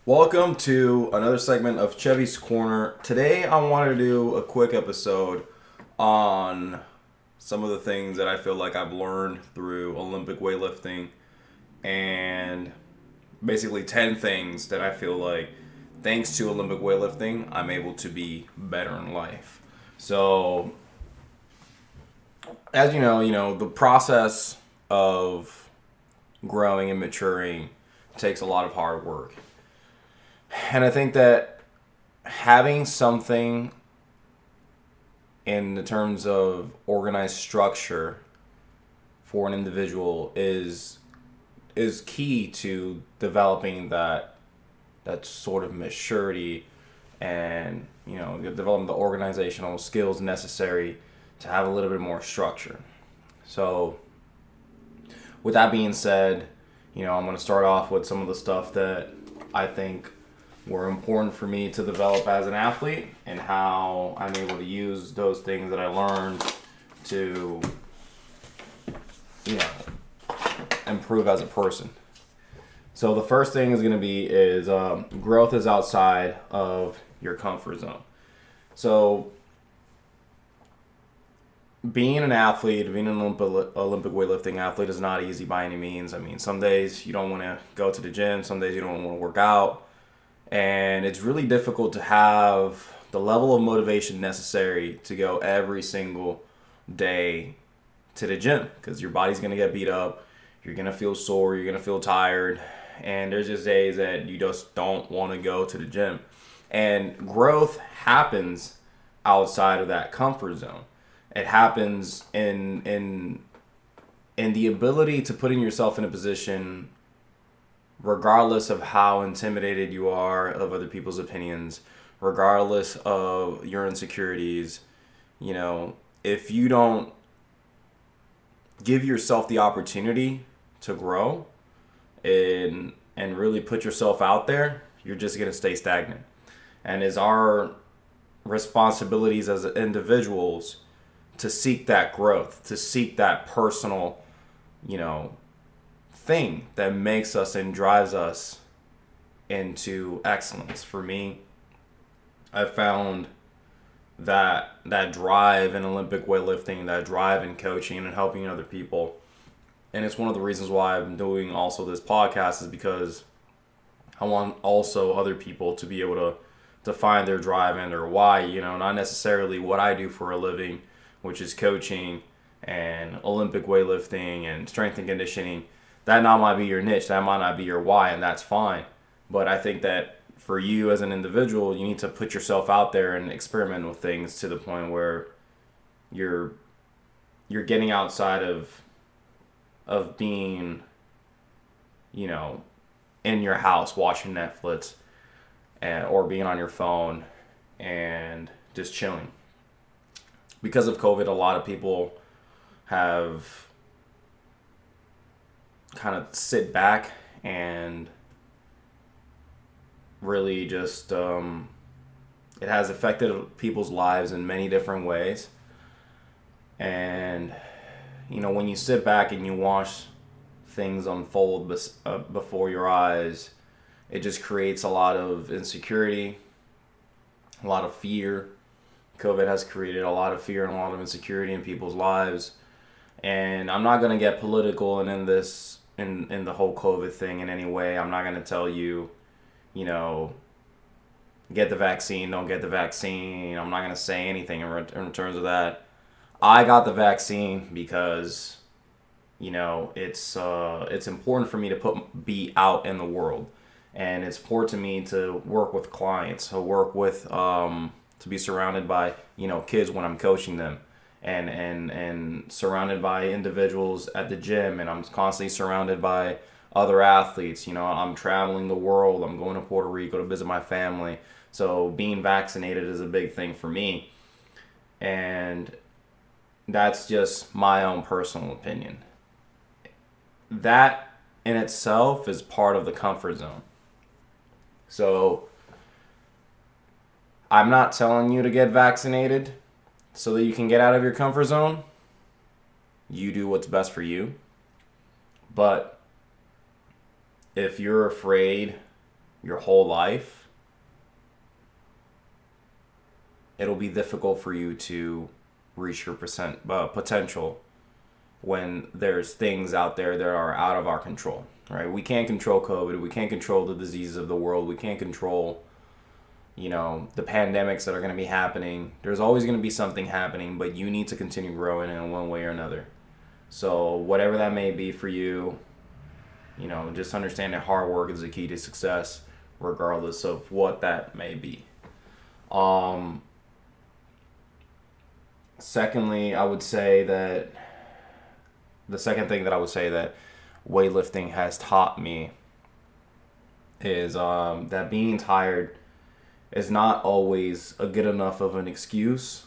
Welcome to another segment of Chevy's Corner. Today I wanted to do a quick episode on some of the things that I feel like I've learned through Olympic weightlifting and basically 10 things that I feel like thanks to Olympic weightlifting I'm able to be better in life. So as you know, the process of growing and maturing takes a lot of hard work. And I think that having something in the terms of organized structure for an individual is key to developing that sort of maturity and developing the organizational skills necessary to have a little bit more structure. So with that being said, I'm going to start off with some of the stuff that I think were important for me to develop as an athlete and how I'm able to use those things that I learned to, improve as a person. So the first thing is going to be growth is outside of your comfort zone. So being an athlete, being an Olympic weightlifting athlete is not easy by any means. I mean, some days you don't want to go to the gym, some days you don't want to work out. And it's really difficult to have the level of motivation necessary to go every single day to the gym because your body's going to get beat up. You're going to feel sore. You're going to feel tired. And there's just days that you just don't want to go to the gym. And growth happens outside of that comfort zone. It happens in the ability to putting yourself in a position regardless of how intimidated you are of other people's opinions, regardless of your insecurities, if you don't give yourself the opportunity to grow and really put yourself out there, you're just going to stay stagnant. And it's our responsibilities as individuals to seek that growth, to seek that personal, thing that makes us and drives us into excellence. For me, I found that drive in Olympic weightlifting, that drive in coaching and helping other people. And it's one of the reasons why I'm doing also this podcast is because I want also other people to be able to find their drive and their why, not necessarily what I do for a living, which is coaching and Olympic weightlifting and strength and conditioning. That might be your niche, that might not be your why, and that's fine. But I think that for you as an individual, you need to put yourself out there and experiment with things to the point where you're getting outside of being, in your house watching Netflix or being on your phone and just chilling. Because of COVID, a lot of people have kind of sit back and really just it has affected people's lives in many different ways. And when you sit back and you watch things unfold before your eyes, it just creates a lot of insecurity, a lot of fear. COVID has created a lot of fear and a lot of insecurity in people's lives. And I'm not going to get political and in the whole COVID thing in any way. I'm not going to tell you, get the vaccine, don't get the vaccine. I'm not going to say anything in terms of that. I got the vaccine because, it's important for me to be out in the world. And it's important to me to work with clients, to work with, to be surrounded by, kids when I'm coaching them. And surrounded by individuals at the gym, and I'm constantly surrounded by other athletes. I'm traveling the world. I'm going to Puerto Rico to visit my family. So being vaccinated is a big thing for me. And that's just my own personal opinion. That in itself is part of the comfort zone. So I'm not telling you to get vaccinated so that you can get out of your comfort zone. You do what's best for you. But if you're afraid your whole life, it'll be difficult for you to reach your potential when there's things out there that are out of our control, right? We can't control COVID. We can't control the diseases of the world. We can't control, the pandemics that are going to be happening. There's always going to be something happening, but you need to continue growing in one way or another. So whatever that may be for you, just understand that hard work is the key to success, regardless of what that may be. Secondly, I would say that the second thing that I would say that weightlifting has taught me is that being tired is not always a good enough of an excuse,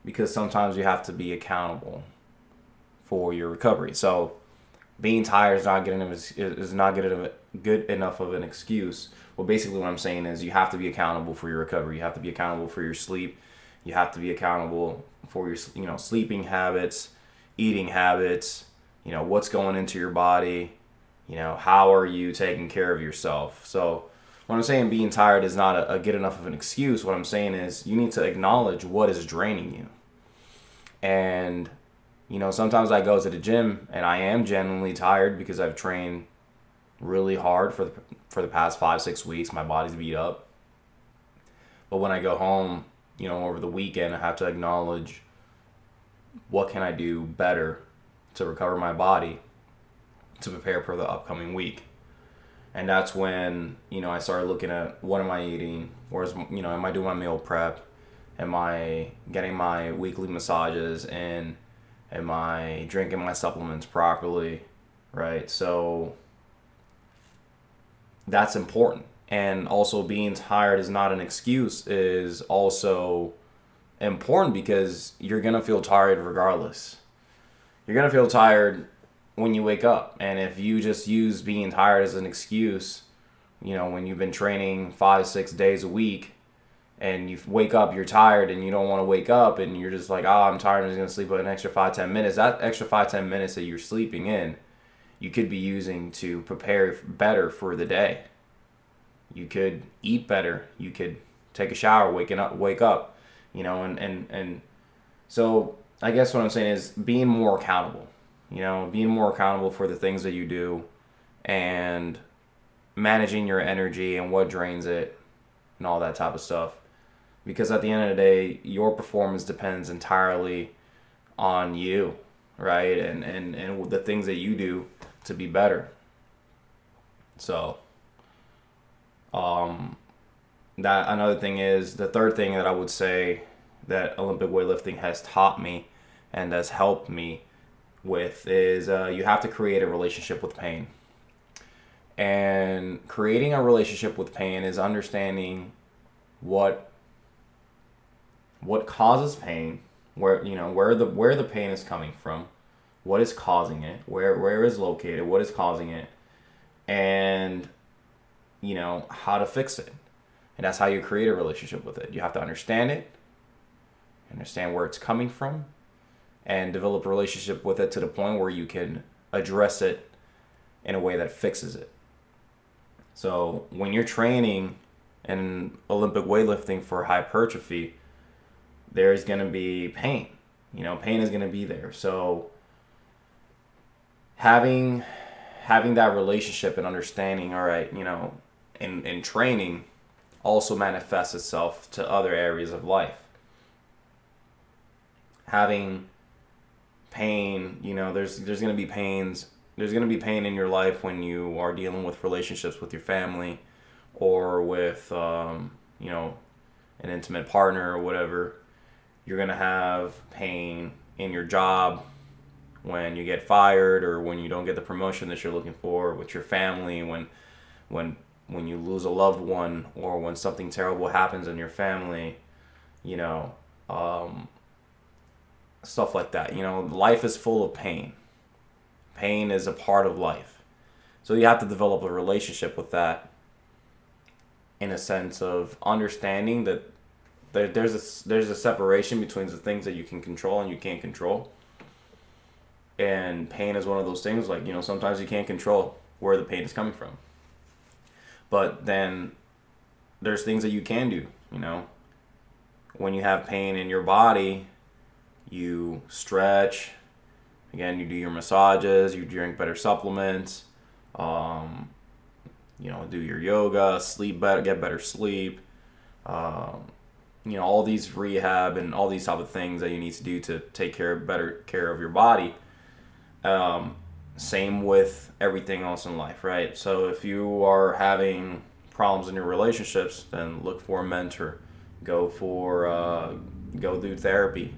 because sometimes you have to be accountable for your recovery. So being tired is not good enough of an excuse. Well, basically what I'm saying is you have to be accountable for your recovery. You have to be accountable for your sleep. You have to be accountable for your sleeping habits, eating habits, what's going into your body, how are you taking care of yourself. So when I'm saying being tired is not a good enough of an excuse, what I'm saying is you need to acknowledge what is draining you. And sometimes I go to the gym and I am genuinely tired because I've trained really hard for the past 5-6 weeks. My body's beat up. But when I go home, over the weekend, I have to acknowledge what can I do better to recover my body to prepare for the upcoming week. And that's when, I started looking at what am I eating? Am I doing my meal prep? Am I getting my weekly massages in? Am I drinking my supplements properly? Right? So that's important. And also being tired is not an excuse is also important, because you're going to feel tired regardless. You're going to feel tired when you wake up. And if you just use being tired as an excuse, when you've been training 5-6 days a week and you wake up, you're tired and you don't want to wake up and you're just like, I'm tired, I'm just going to sleep an extra 5-10 minutes. That extra 5-10 minutes that you're sleeping in, you could be using to prepare better for the day. You could eat better. You could take a shower, wake up, and so I guess what I'm saying is being more accountable, being more accountable for the things that you do and managing your energy and what drains it and all that type of stuff. Because at the end of the day, your performance depends entirely on you, right? And the things that you do to be better. So that another thing is the third thing that I would say that Olympic weightlifting has taught me and has helped me with is you have to create a relationship with pain. And creating a relationship with pain is understanding what causes pain, where the pain is coming from, what is causing it, where is located, what is causing it, and how to fix it. And that's how you create a relationship with it. You have to understand it, understand where it's coming from, and develop a relationship with it to the point where you can address it in a way that fixes it. So when you're training in Olympic weightlifting for hypertrophy, there's going to be pain. Pain is going to be there. So having that relationship and understanding, all right, in training also manifests itself to other areas of life. Having pain, there's going to be pains. There's going to be pain in your life when you are dealing with relationships with your family or with, an intimate partner or whatever. You're going to have pain in your job when you get fired or when you don't get the promotion that you're looking for, with your family, when you lose a loved one or when something terrible happens in your family, stuff like that. Life is full of pain. Pain is a part of life. So you have to develop a relationship with that in a sense of understanding that there's a separation between the things that you can control and you can't control. And pain is one of those things, like, sometimes you can't control where the pain is coming from. But then there's things that you can do, you know. When you have pain in your body, you stretch. Again, you do your massages, you drink better supplements, um, do your yoga, sleep better, get better sleep. Um, all these rehab and all these type of things that you need to do to take better care of your body. Um, Same with everything else in life, right? So if you are having problems in your relationships, then look for a mentor. Go do therapy.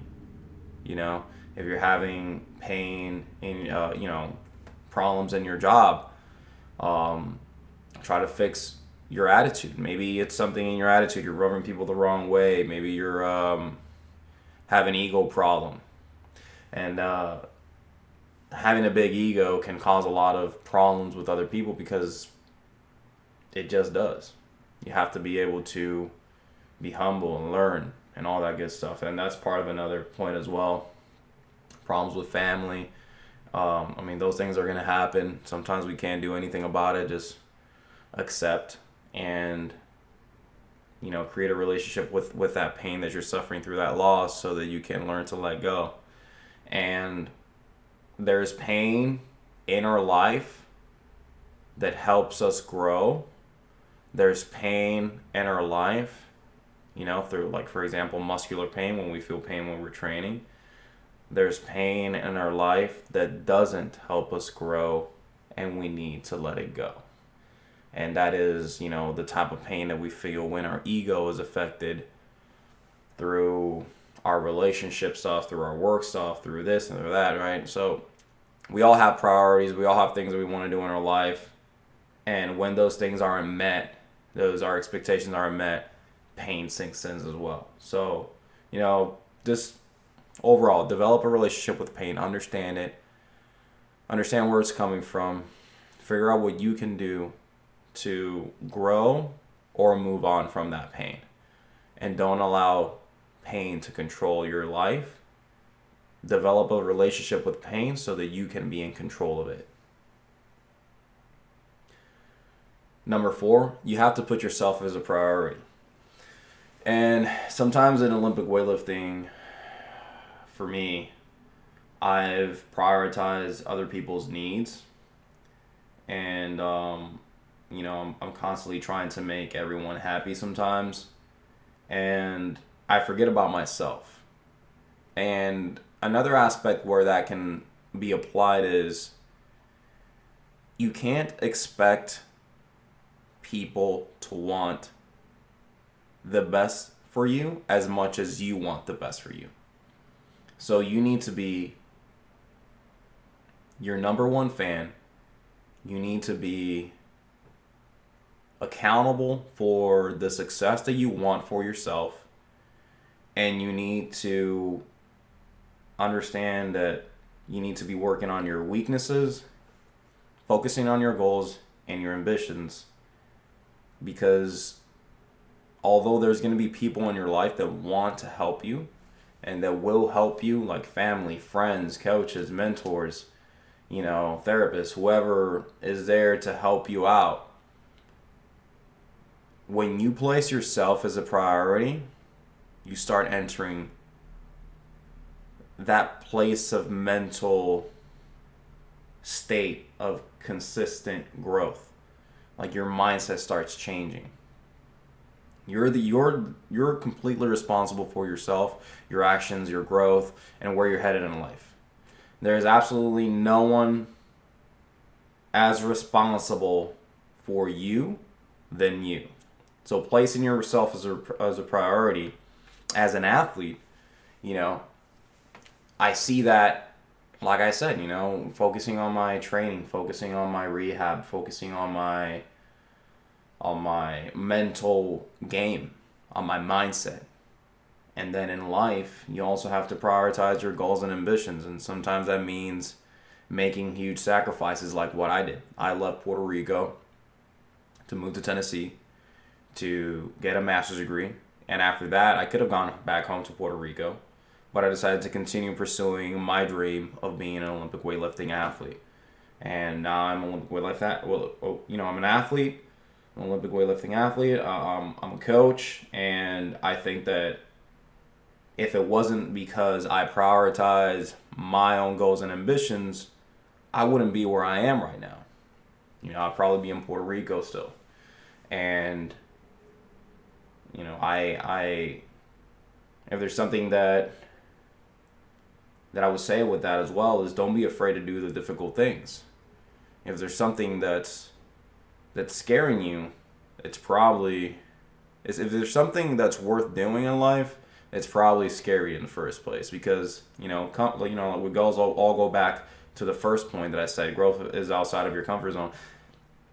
If you're having pain in problems in your job, um, try to fix your attitude. Maybe it's something in your attitude. You're rubbing people the wrong way. Maybe you're have an ego problem, and having a big ego can cause a lot of problems with other people because it just does. You have to be able to be humble and learn and all that good stuff, and that's part of another point as well. Problems with family. Those things are going to happen. Sometimes we can't do anything about it. Just accept and create a relationship with that pain that you're suffering through that loss, so that you can learn to let go. And there's pain in our life that helps us grow. There's pain in our life, through, like, for example, muscular pain, when we feel pain when we're training. There's pain in our life that doesn't help us grow, and we need to let it go. And that is, the type of pain that we feel when our ego is affected through our relationship stuff, through our work stuff, through this and through that, right? So we all have priorities. We all have things that we want to do in our life. And when those things aren't met, our expectations aren't met, pain sinks in as well. So, just overall, develop a relationship with pain. Understand it. Understand where it's coming from. Figure out what you can do to grow or move on from that pain. And don't allow pain to control your life. Develop a relationship with pain so that you can be in control of it. Number 4, you have to put yourself as a priority. And sometimes in Olympic weightlifting, for me, I've prioritized other people's needs. And, I'm constantly trying to make everyone happy sometimes. And I forget about myself. And another aspect where that can be applied is you can't expect people to want the best for you as much as you want the best for you. So you need to be your number one fan. You need to be accountable for the success that you want for yourself. And you need to understand that you need to be working on your weaknesses, focusing on your goals and your ambitions. Because although there's going to be people in your life that want to help you and that will help you, like family, friends, coaches, mentors, therapists, whoever is there to help you out, when you place yourself as a priority, you start entering that place of mental state of consistent growth. Like your mindset starts changing. You're completely responsible for yourself, your actions, your growth, and where you're headed in life. There is absolutely no one as responsible for you than you. So placing yourself as a priority as an athlete, I see that, like I said, focusing on my training, focusing on my rehab, focusing on my mental game, on my mindset. And then in life, you also have to prioritize your goals and ambitions. And sometimes that means making huge sacrifices like what I did. I left Puerto Rico to move to Tennessee to get a master's degree. And after that, I could have gone back home to Puerto Rico. But I decided to continue pursuing my dream of being an Olympic weightlifting athlete. And now I'm an Olympic weightlifting. I'm an athlete. an Olympic weightlifting athlete. I'm a coach, and I think that if it wasn't because I prioritize my own goals and ambitions, I wouldn't be where I am right now. I'd probably be in Puerto Rico still. And I if there's something that I would say with that as well is don't be afraid to do the difficult things. If there's something that's scaring you, if there's something that's worth doing in life, it's probably scary in the first place because we all go back to the first point that I said, growth is outside of your comfort zone.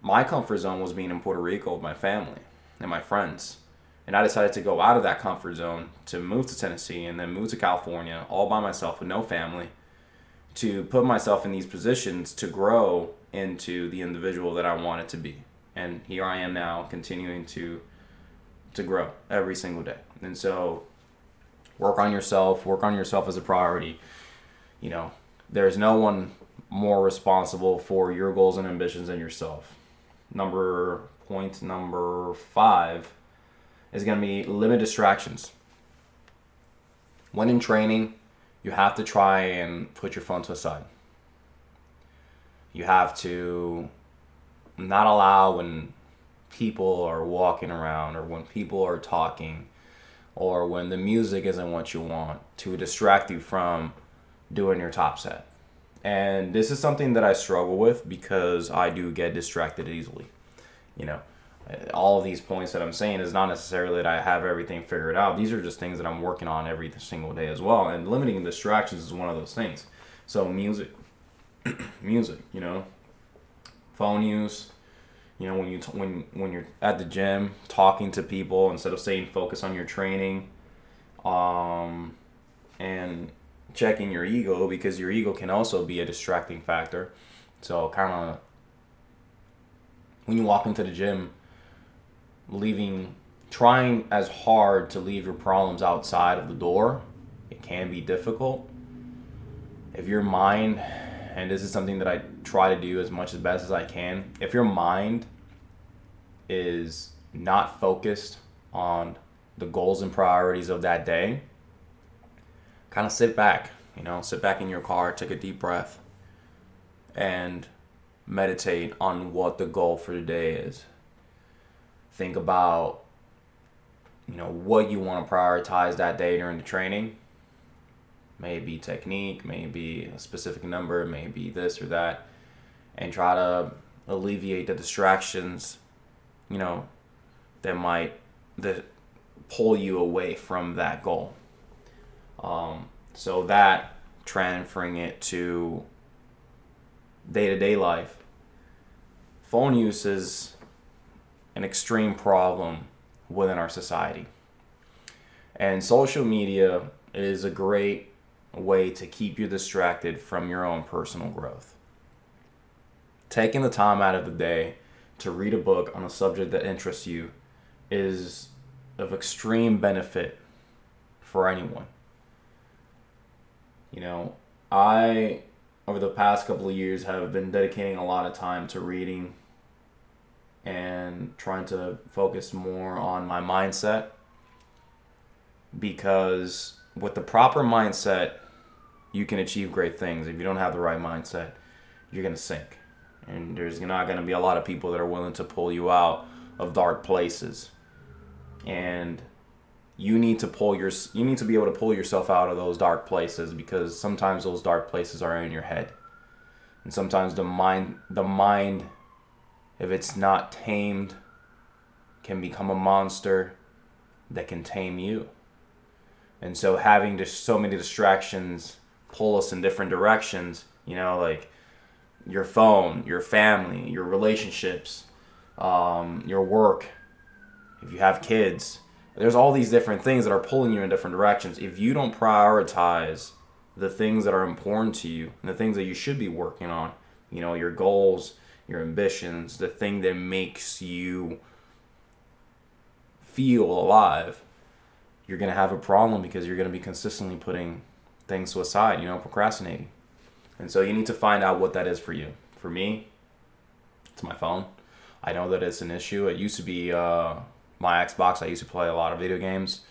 My comfort zone was being in Puerto Rico with my family and my friends. And I decided to go out of that comfort zone to move to Tennessee and then move to California all by myself with no family to put myself in these positions to grow into the individual that I wanted to be. And here I am now continuing to grow every single day. And so work on yourself as a priority. There's no one more responsible for your goals and ambitions than yourself. Point number 5 is going to be limit distractions. When in training, you have to try and put your phone to the side. You have to not allow when people are walking around or when people are talking or when the music isn't what you want to distract you from doing your top set. And this is something that I struggle with because I do get distracted easily. All of these points that I'm saying is not necessarily that I have everything figured out. These are just things that I'm working on every single day as well. And limiting distractions is one of those things. So music, phone use, when you're at the gym talking to people instead of staying focused on your training, and checking your ego because your ego can also be a distracting factor. So kind of when you walk into the gym, trying as hard to leave your problems outside of the door, it can be difficult. If your mind, and this is something that I try to do as much as best as I can, if your mind is not focused on the goals and priorities of that day, kind of sit back in your car, take a deep breath, and meditate on what the goal for the day is. Think about, what you want to prioritize that day during the training. Maybe technique, maybe a specific number, maybe this or that. And try to alleviate the distractions, that pull you away from that goal. So that transferring it to day-to-day life, phone use is an extreme problem within our society. And social media is a great way to keep you distracted from your own personal growth. Taking the time out of the day to read a book on a subject that interests you is of extreme benefit for anyone. I, over the past couple of years, have been dedicating a lot of time to reading and trying to focus more on my mindset, because with the proper mindset, you can achieve great things. If you don't have the right mindset, you're going to sink. And there's not going to be a lot of people that are willing to pull you out of dark places. And you need to be able to pull yourself out of those dark places, because sometimes those dark places are in your head. And sometimes the mind, if it's not tamed, can become a monster that can tame you. And so having just so many distractions pull us in different directions, like your phone, your family, your relationships, your work, if you have kids, there's all these different things that are pulling you in different directions. If you don't prioritize the things that are important to you and the things that you should be working on, your goals, your ambitions, the thing that makes you feel alive, you're going to have a problem, because you're going to be consistently putting things to a side, procrastinating. And so you need to find out what that is for you. For me, it's my phone. I know that it's an issue. It used to be my Xbox. I used to play a lot of video games,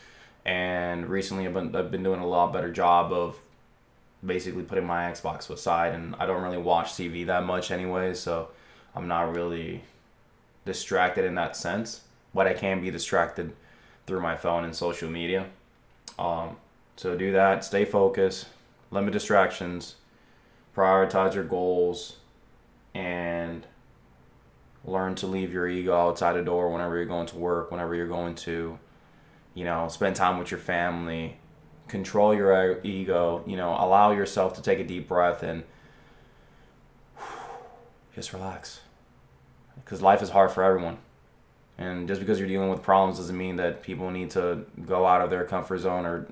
and recently I've been doing a lot better job of basically putting my Xbox aside, and I don't really watch TV that much anyway, so I'm not really distracted in that sense. But I can be distracted through my phone and social media. So do that. Stay focused. Limit distractions. Prioritize your goals, and learn to leave your ego outside the door whenever you're going to work, whenever you're going to, spend time with your family. Control your ego, allow yourself to take a deep breath and just relax. Because life is hard for everyone. And just because you're dealing with problems doesn't mean that people need to go out of their comfort zone or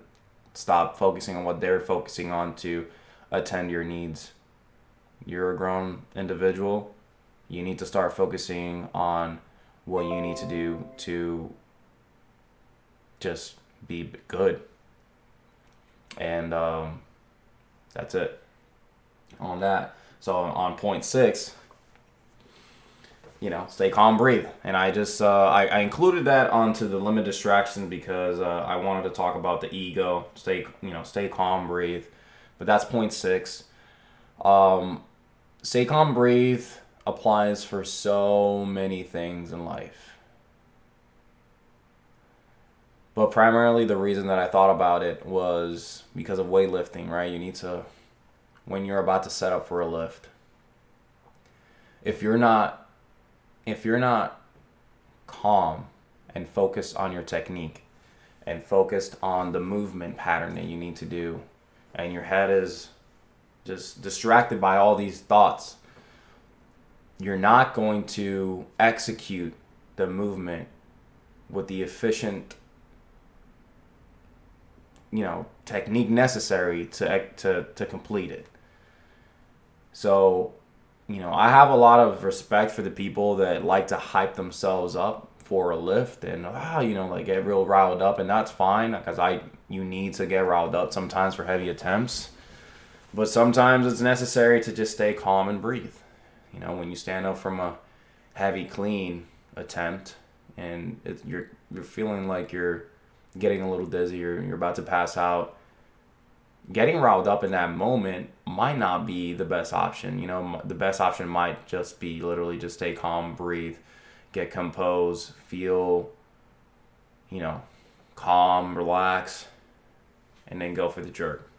stop focusing on what they're focusing on to attend your needs. You're a grown individual. You need to start focusing on what you need to do to just be good. And that's it on that. So on point 6, stay calm, breathe. And I just I included that onto the limit distraction because I wanted to talk about the ego. Stay calm, breathe. But that's point 6. Stay calm, breathe applies for so many things in life. But primarily the reason that I thought about it was because of weightlifting, right? You need to, when you're about to set up for a lift, if you're not calm and focused on your technique and focused on the movement pattern that you need to do, and your head is just distracted by all these thoughts, you're not going to execute the movement with the efficient technique necessary to complete it. So, I have a lot of respect for the people that like to hype themselves up for a lift and get real riled up, and that's fine because you need to get riled up sometimes for heavy attempts, but sometimes it's necessary to just stay calm and breathe. When you stand up from a heavy clean attempt and you're feeling like you're getting a little dizzy or you're about to pass out, getting riled up in that moment might not be the best option. The best option might just be literally just stay calm, breathe, get composed, feel, calm, relax, and then go for the jerk.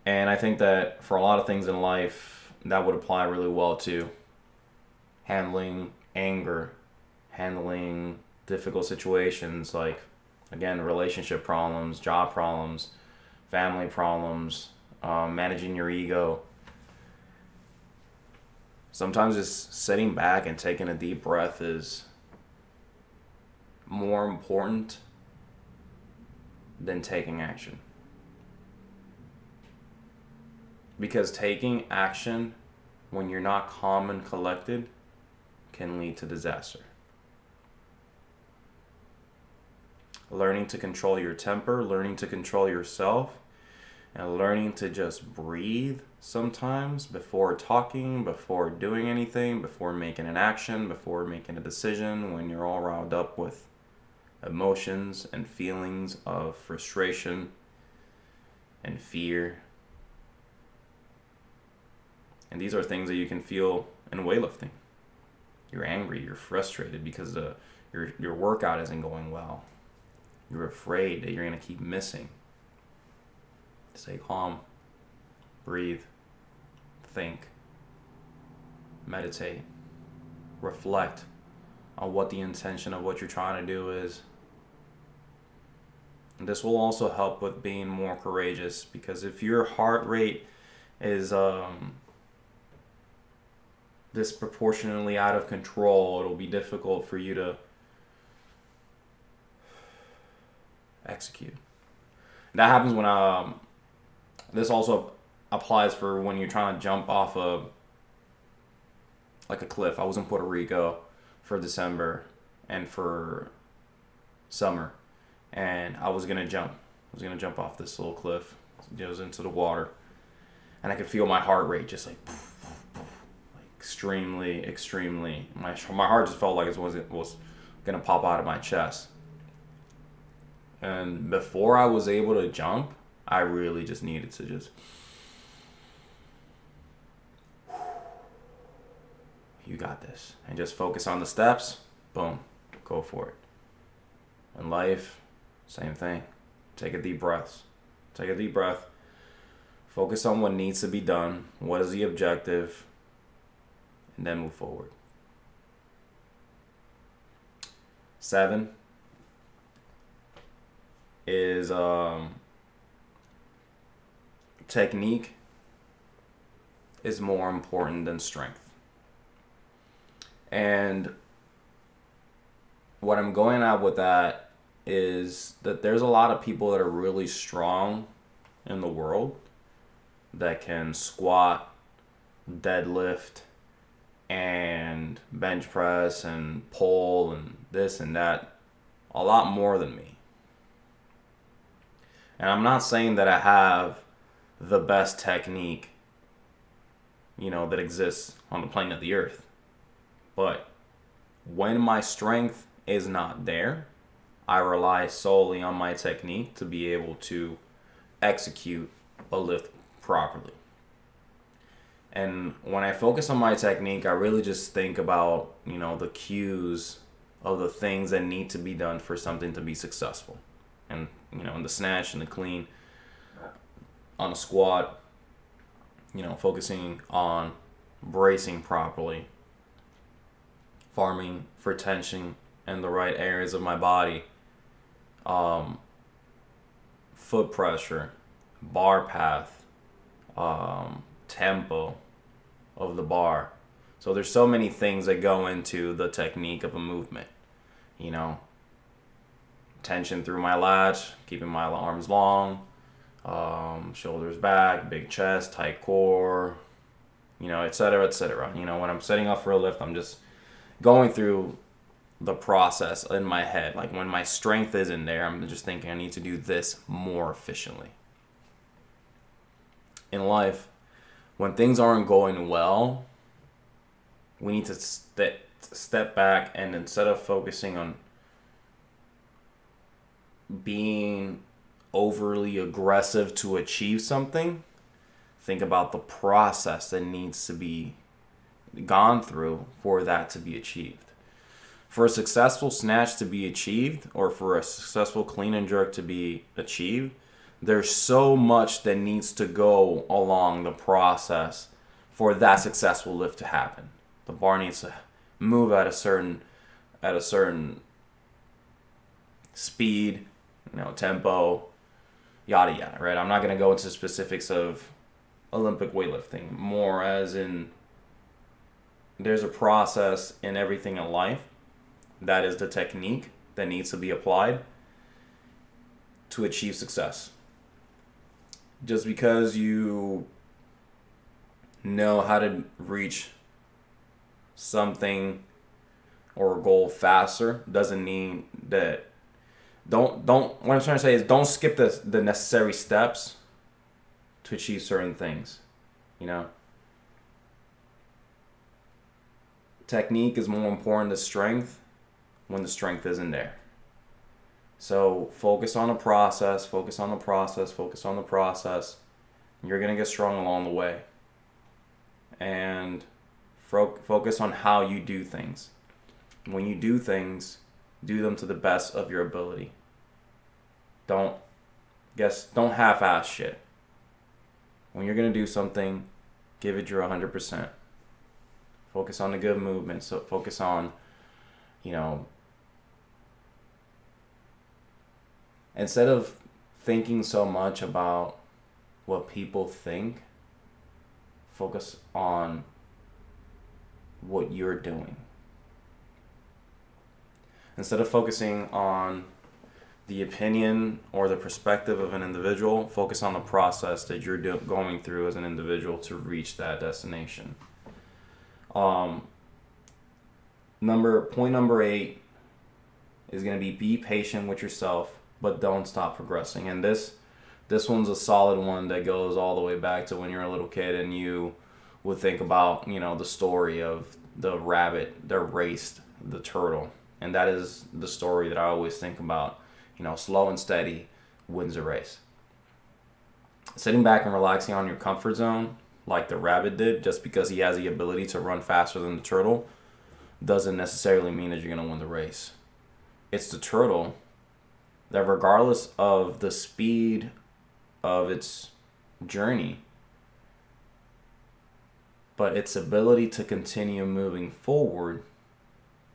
And I think that for a lot of things in life, that would apply really well to handling anger, handling difficult situations like, again, relationship problems, job problems, family problems, managing your ego. Sometimes just sitting back and taking a deep breath is more important than taking action. Because taking action when you're not calm and collected can lead to disaster. Learning to control your temper, learning to control yourself, and learning to just breathe sometimes before talking, before doing anything, before making an action, before making a decision, when you're all riled up with emotions and feelings of frustration and fear. And these are things that you can feel in weightlifting. You're angry, you're frustrated because your workout isn't going well. You're afraid that you're going to keep missing. Stay calm, breathe, think, meditate, reflect on what the intention of what you're trying to do is. And this will also help with being more courageous, because if your heart rate is disproportionately out of control, it'll be difficult for you to execute. That happens when this also applies for when you're trying to jump off a cliff. I was in Puerto Rico for December and for summer, and I was gonna jump off this little cliff. It goes into the water, and I could feel my heart rate just like extremely. My heart just felt like it was gonna pop out of my chest. And before I was able to jump, I really just needed to just, you got this, and just focus on the steps. Boom, go for it. In life, same thing. Take a deep breath. Take a deep breath. Focus on what needs to be done. What is the objective? And then move forward. 7 is technique is more important than strength. And what I'm going at with that is that there's a lot of people that are really strong in the world that can squat, deadlift, and bench press and pull and this and that a lot more than me. And I'm not saying that I have the best technique, that exists on the planet of the earth. But when my strength is not there, I rely solely on my technique to be able to execute a lift properly. And when I focus on my technique, I really just think about, the cues of the things that need to be done for something to be successful. And, in the snatch and the clean, on a squat, focusing on bracing properly, farming for tension in the right areas of my body, foot pressure, bar path, tempo of the bar. So there's so many things that go into the technique of a movement. Tension through my latch, keeping my arms long, shoulders back, big chest, tight core, et cetera, et cetera. When I'm setting up for a lift, I'm just going through the process in my head. Like when my strength isn't there, I'm just thinking I need to do this more efficiently. In life, when things aren't going well, we need to step back, and instead of focusing on being overly aggressive to achieve something, think about the process that needs to be gone through for that to be achieved. For a successful snatch to be achieved, or for a successful clean and jerk to be achieved, there's so much that needs to go along the process for that successful lift to happen. The bar needs to move at a certain speed, tempo, yada yada, right? I'm not going to go into specifics of Olympic weightlifting, more as in there's a process in everything in life. That is the technique that needs to be applied to achieve success. Just because you know how to reach something or a goal faster doesn't mean that what I'm trying to say is don't skip the necessary steps to achieve certain things. Technique is more important than strength when the strength isn't there. So focus on the process, focus on the process, focus on the process. You're going to get strong along the way. And focus on how you do things. When you do things, do them to the best of your ability. Don't half-ass shit. When you're going to do something, give it your 100%. Focus on the good movement. So focus on, instead of thinking so much about what people think, focus on what you're doing. Instead of focusing on the opinion or the perspective of an individual, focus on the process that you're going through as an individual to reach that destination. Point number 8 is going to be patient with yourself, but don't stop progressing. And this one's a solid one that goes all the way back to when you're a little kid and you would think about, the story of the rabbit that raced the turtle. And that is the story that I always think about. Slow and steady wins a race. Sitting back and relaxing on your comfort zone, like the rabbit did, just because he has the ability to run faster than the turtle, doesn't necessarily mean that you're going to win the race. It's the turtle that, regardless of the speed of its journey, but its ability to continue moving forward,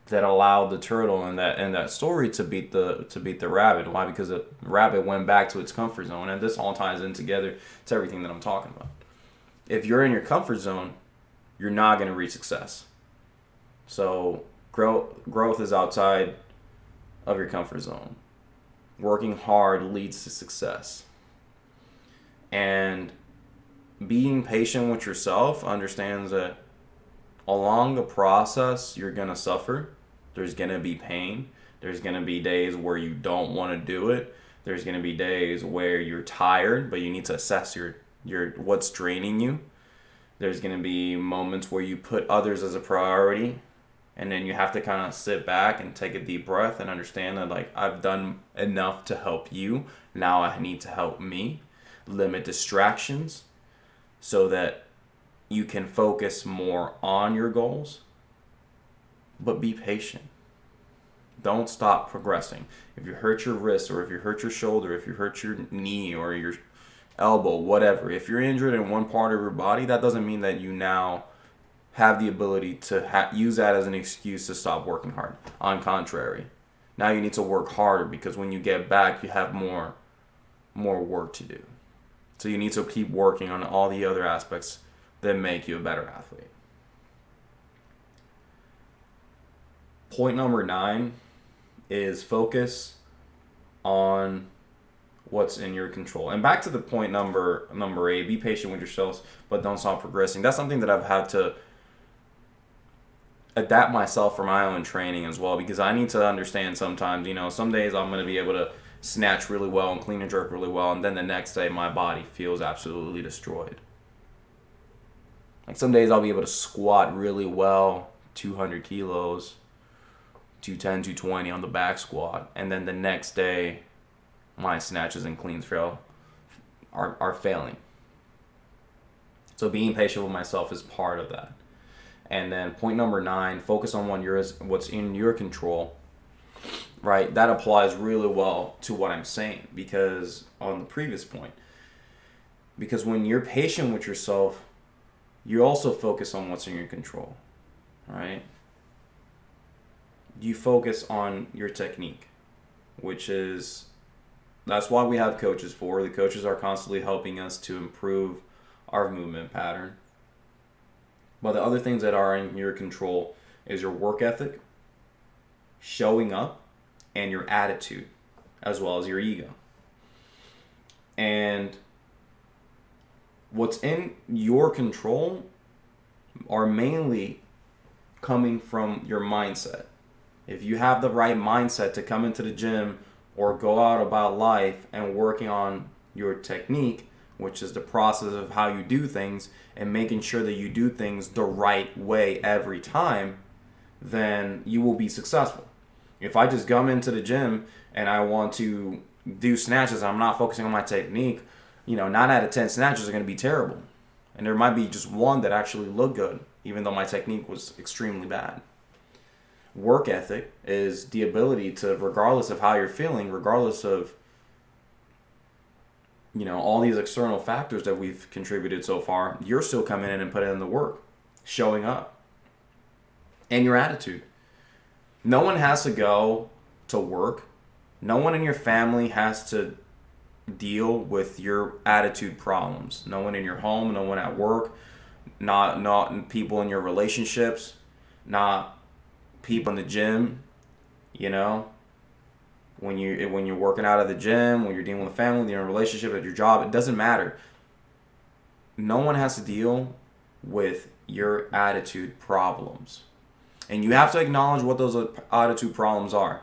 that allowed the turtle in that story to beat the rabbit. Why? Because the rabbit went back to its comfort zone, and this all ties in together to everything that I'm talking about. If you're in your comfort zone, you're not going to reach success. So growth is outside of your comfort zone. Working hard leads to success. And being patient with yourself understands that along the process, you're going to suffer. There's going to be pain. There's going to be days where you don't want to do it. There's going to be days where you're tired, but you need to assess your what's draining you. There's going to be moments where you put others as a priority, and then you have to kind of sit back and take a deep breath and understand that, like, I've done enough to help you. Now I need to help me. Limit distractions so that you can focus more on your goals, but be patient. Don't stop progressing. If you hurt your wrist, or if you hurt your shoulder, if you hurt your knee or your elbow, whatever, if you're injured in one part of your body, that doesn't mean that you now have the ability to use that as an excuse to stop working hard. On contrary, now you need to work harder, because when you get back, you have more work to do. So you need to keep working on all the other aspects that make you a better athlete. Point number 9 is focus on what's in your control. And back to the point number 8, be patient with yourselves, but don't stop progressing. That's something that I've had to adapt myself for my own training as well, because I need to understand sometimes, some days I'm going to be able to snatch really well and clean and jerk really well, and then the next day my body feels absolutely destroyed. Like, some days I'll be able to squat really well, 200 kilos, 210, 220 on the back squat, and then the next day my snatches and cleans are failing. So being patient with myself is part of that. And then point number 9, focus on what's in your control. Right? That applies really well to what I'm saying, because on the previous point, because when you're patient with yourself, you also focus on what's in your control, right? You focus on your technique, that's why we have coaches for. The coaches are constantly helping us to improve our movement pattern. But the other things that are in your control is your work ethic, showing up, and your attitude, as well as your ego. And what's in your control are mainly coming from your mindset. If you have the right mindset to come into the gym or go out about life and working on your technique, which is the process of how you do things and making sure that you do things the right way every time, then you will be successful. If I just come into the gym and I want to do snatches, I'm not focusing on my technique, 9 out of 10 snatches are going to be terrible. And there might be just one that actually looked good, even though my technique was extremely bad. Work ethic is the ability to, regardless of how you're feeling, regardless of all these external factors that we've contributed so far, you're still coming in and putting in the work, showing up. And your attitude. No one has to go to work. No one in your family has to deal with your attitude problems. No one in your home, no one at work, not people in your relationships, not people in the gym, when you're working out of the gym, when you're dealing with a family, you're in a relationship, at your job, it doesn't matter. No one has to deal with your attitude problems. And you have to acknowledge what those attitude problems are.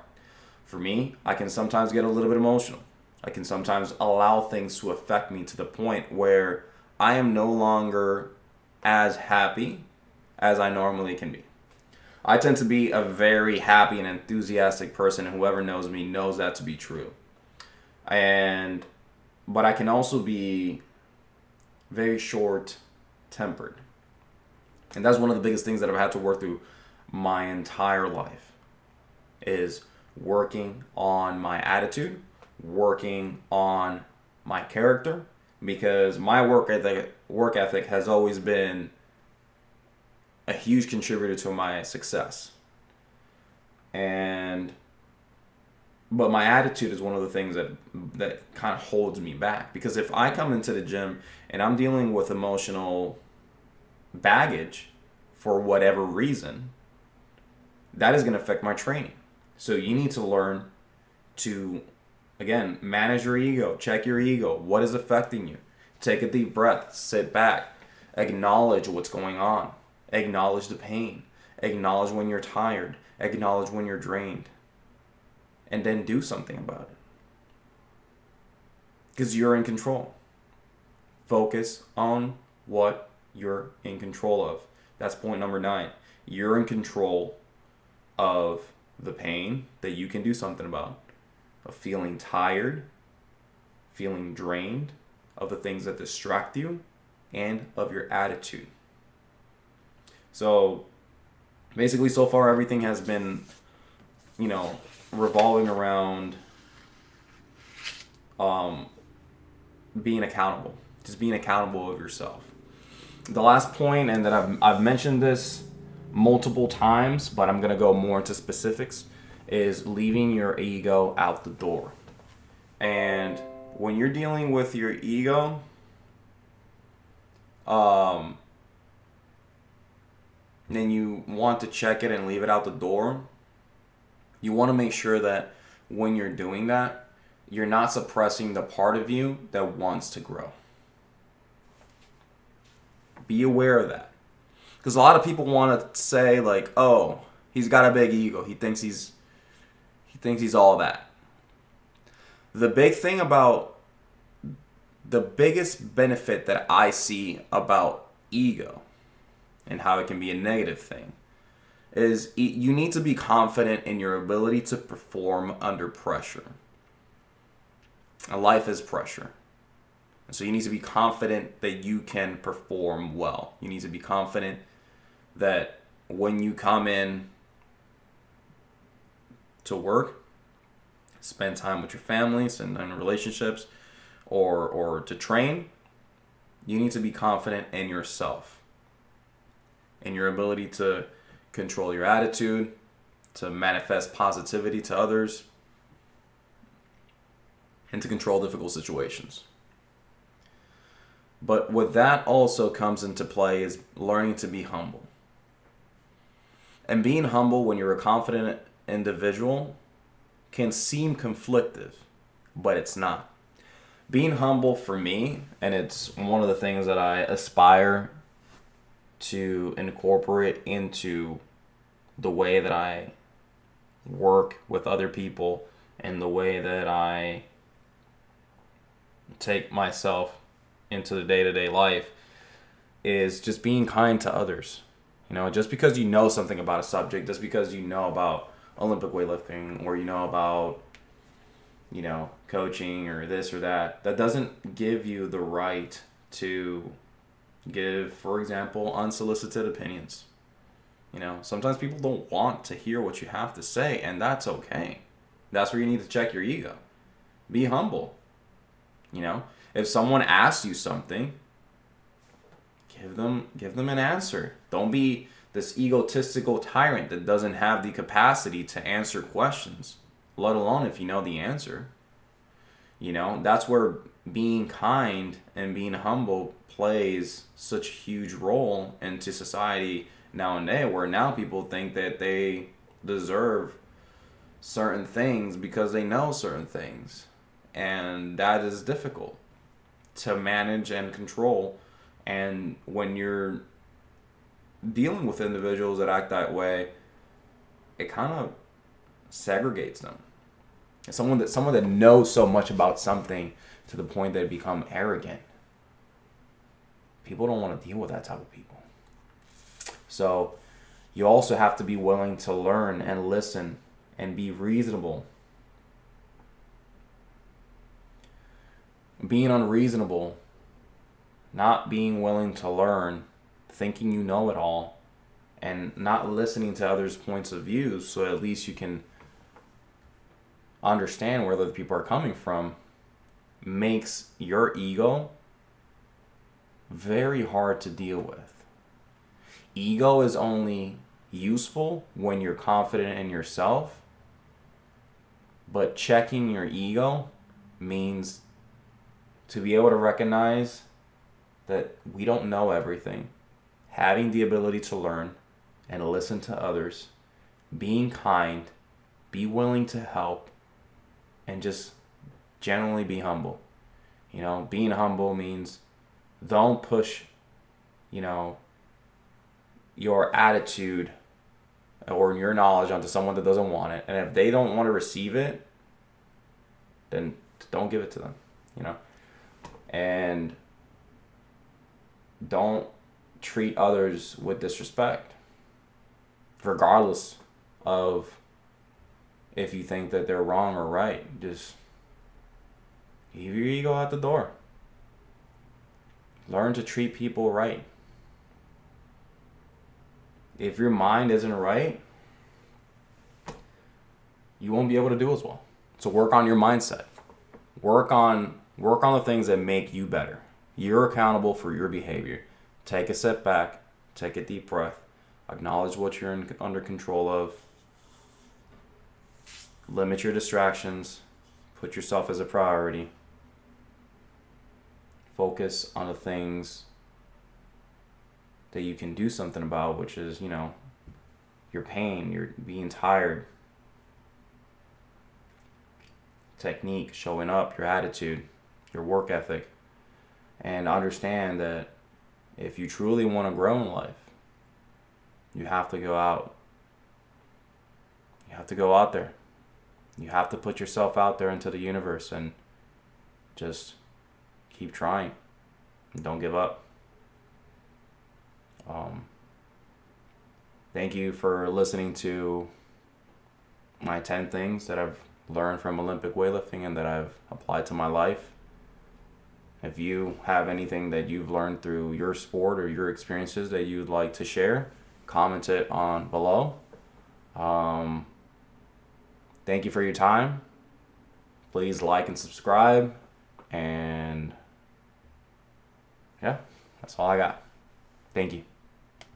For me, I can sometimes get a little bit emotional. I can sometimes allow things to affect me to the point where I am no longer as happy as I normally can be. I tend to be a very happy and enthusiastic person, and whoever knows me knows that to be true. But I can also be very short tempered. And that's one of the biggest things that I've had to work through my entire life is working on my attitude, working on my character, because my work ethic has always been a huge contributor to my success. And but my attitude is one of the things that kind of holds me back, because if I come into the gym and I'm dealing with emotional baggage for whatever reason, that is going to affect my training. So you need to learn to, again, manage your ego, check your ego. What is affecting you? Take a deep breath, sit back, acknowledge what's going on, acknowledge the pain, acknowledge when you're tired, acknowledge when you're drained, and then do something about it. Because you're in control. Focus on what you're in control of. That's point number 9. You're in control of the pain that you can do something about, of feeling tired, feeling drained, of the things that distract you, and of your attitude. So basically, so far everything has been, revolving around being accountable. Just being accountable of yourself. The last point, and that I've mentioned this multiple times, but I'm gonna go more into specifics, is leaving your ego out the door. And when you're dealing with your ego, then you want to check it and leave it out the door. You want to make sure that when you're doing that, you're not suppressing the part of you that wants to grow. Be aware of that. Because a lot of people want to say like, oh, he's got a big ego. He thinks he's all that. The biggest benefit that I see about ego and how it can be a negative thing is you need to be confident in your ability to perform under pressure. And life is pressure. And so you need to be confident that you can perform well. You need to be confident that when you come in to work, spend time with your family, spend time in relationships, or to train, you need to be confident in yourself, in your ability to control your attitude, to manifest positivity to others, and to control difficult situations. But what that also comes into play is learning to be humble. And being humble when you're a confident individual can seem conflictive, but it's not. Being humble for me, and it's one of the things that I aspire to incorporate into the way that I work with other people and the way that I take myself into the day-to-day life, is just being kind to others. Just because you know something about a subject, just because you know about Olympic weightlifting, or you know about coaching or this or that, that doesn't give you the right to give, for example, unsolicited opinions. Sometimes people don't want to hear what you have to say, and that's okay. That's where you need to check your ego. Be humble. If someone asks you something, give them an answer. Don't be this egotistical tyrant that doesn't have the capacity to answer questions, let alone if you know the answer. That's where being kind and being humble plays such a huge role into society nowadays, where now people think that they deserve certain things because they know certain things. And that is difficult to manage and control. And when you're dealing with individuals that act that way, it kind of segregates them. Someone that knows so much about something to the point that they become arrogant, People don't want to deal with that type of people. So you also have to be willing to learn and listen and be reasonable. Being unreasonable, not being willing to learn, thinking you know it all, and not listening to others' points of view so at least you can understand where other people are coming from, makes your ego very hard to deal with. Ego is only useful when you're confident in yourself, but checking your ego means to be able to recognize that we don't know everything, having the ability to learn and listen to others, being kind, be willing to help, and just generally be humble. You know, being humble means don't push, you know, your attitude or your knowledge onto someone that doesn't want it. And if they don't want to receive it, then don't give it to them, you know. And don't treat others with disrespect, regardless of if you think that they're wrong or right. Just leave your ego out the door. Learn to treat people right. If your mind isn't right, you won't be able to do as well. So work on your mindset. Work on the things that make you better. You're accountable for your behavior. Take a step back, take a deep breath, acknowledge what you're under control of, limit your distractions, put yourself as a priority, focus on the things that you can do something about, which is, you know, your pain, your being tired, technique, showing up, your attitude, your work ethic, and understand that if you truly want to grow in life, you have to go out. You have to go out there. You have to put yourself out there into the universe and just keep trying. And don't give up. Thank you for listening to my 10 things that I've learned from Olympic weightlifting and that I've applied to my life. If you have anything that you've learned through your sport or your experiences that you'd like to share, comment it on below. Thank you for your time. Please like and subscribe. And yeah, that's all I got. Thank you.